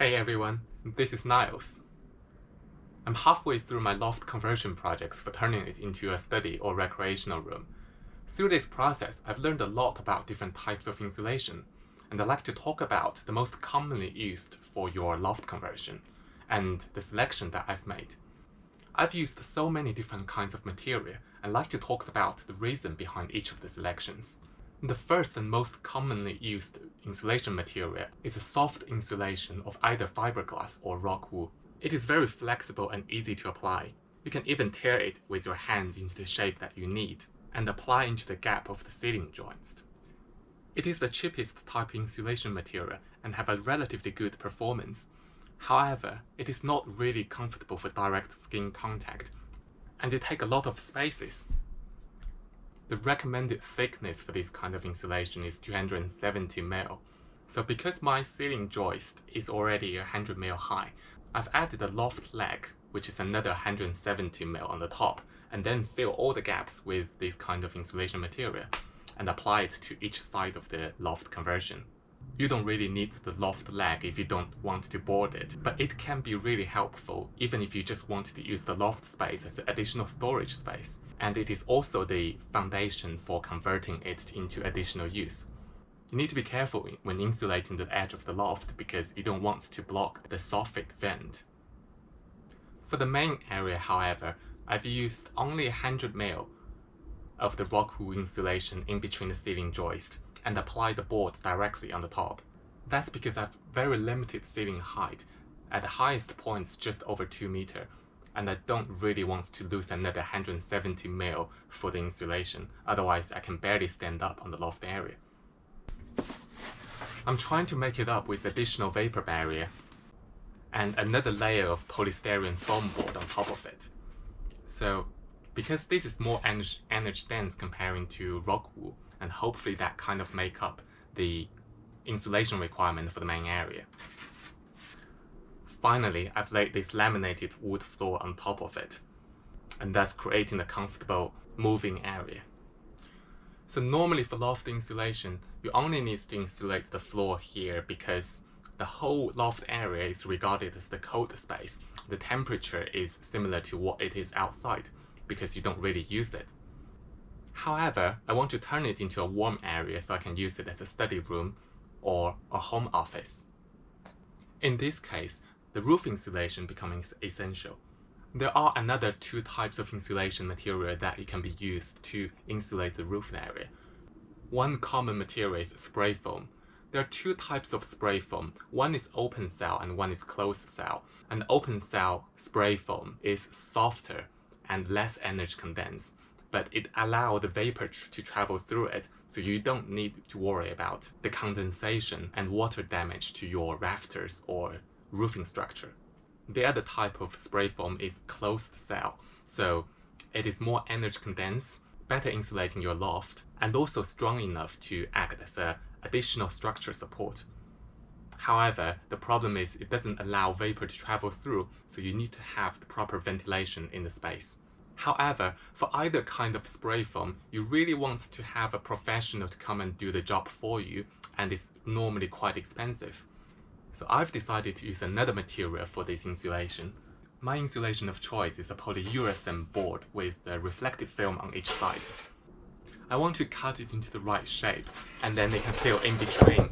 Hey everyone, this is Niles. I'm halfway through my loft conversion projects for turning it into a study or recreational room. Through this process, I've learned a lot about different types of insulation, and I'd like to talk about the most commonly used for your loft conversion, and the selection that I've made. I've used so many different kinds of material, and like to talk about the reason behind each of the selections. The first and most commonly used insulation material is a soft insulation of either fiberglass or rockwool. It is very flexible and easy to apply. You can even tear it with your hand into the shape that you need, and apply into the gap of the ceiling joist. It is the cheapest type insulation material and have a relatively good performance. However, it is not really comfortable for direct skin contact, and it takes a lot of spaces. The recommended thickness for this kind of insulation is 270 mm. So because my ceiling joist is already 100 mm high, I've added a loft leg, which is another 170 mm on the top, and then fill all the gaps with this kind of insulation material, and apply it to each side of the loft conversion. You don't really need the loft leg if you don't want to board it, but it can be really helpful even if you just want to use the loft space as additional storage space. And it is also the foundation for converting it into additional use. You need to be careful when insulating the edge of the loft because you don't want to block the soffit vent. For the main area, however, I've used only 100 mm of the Rockwool insulation in between the ceiling joist, and apply the board directly on the top. That's because I have very limited ceiling height, at the highest points just over 2 meters, and I don't really want to lose another 170 mm for the insulation, otherwise I can barely stand up on the loft area. I'm trying to make it up with additional vapor barrier and another layer of polystyrene foam board on top of it. So, because this is more energy dense comparing to Rockwool, and hopefully that kind of make up the insulation requirement for the main area. Finally, I've laid this laminated wood floor on top of it, and thus creating a comfortable moving area. So normally for loft insulation, you only need to insulate the floor here because the whole loft area is regarded as the cold space. The temperature is similar to what it is outside because you don't really use it. However, I want to turn it into a warm area so I can use it as a study room or a home office. In this case, the roof insulation becomes essential. There are another two types of insulation material that can be used to insulate the roof area. One common material is spray foam. There are two types of spray foam. One is open cell and one is closed cell. An open cell spray foam is softer and less energy condense, but it allows the vapor to travel through it, so you don't need to worry about the condensation and water damage to your rafters or roofing structure. The other type of spray foam is closed cell, so it is more energy condensed, better insulating your loft, and also strong enough to act as an additional structure support. However, the problem is it doesn't allow vapor to travel through, so you need to have the proper ventilation in the space. However, for either kind of spray foam, you really want to have a professional to come and do the job for you, and it's normally quite expensive. So I've decided to use another material for this insulation. My insulation of choice is a polyurethane board with a reflective film on each side. I want to cut it into the right shape, and then it can fill in between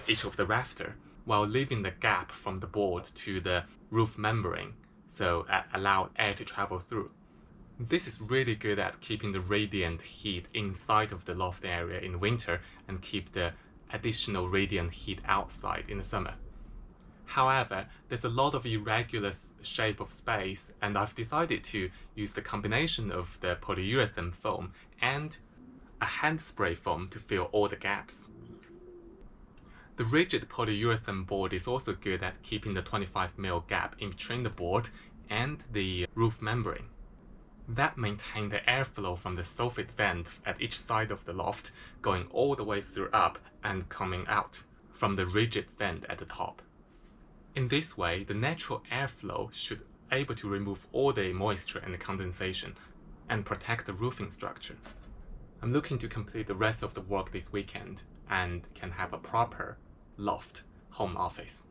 each of the rafter, while leaving the gap from the board to the roof membrane, so allow air to travel through. This is really good at keeping the radiant heat inside of the loft area in winter and keep the additional radiant heat outside in the summer. However, there's a lot of irregular shape of space, and I've decided to use the combination of the polyurethane foam and a hand spray foam to fill all the gaps. The rigid polyurethane board is also good at keeping the 25 mm gap in between the board and the roof membrane. That maintains the airflow from the soffit vent at each side of the loft, going all the way through up and coming out from the rigid vent at the top. In this way, the natural airflow should be able to remove all the moisture and the condensation and protect the roofing structure. I'm looking to complete the rest of the work this weekend and can have a proper loft home office.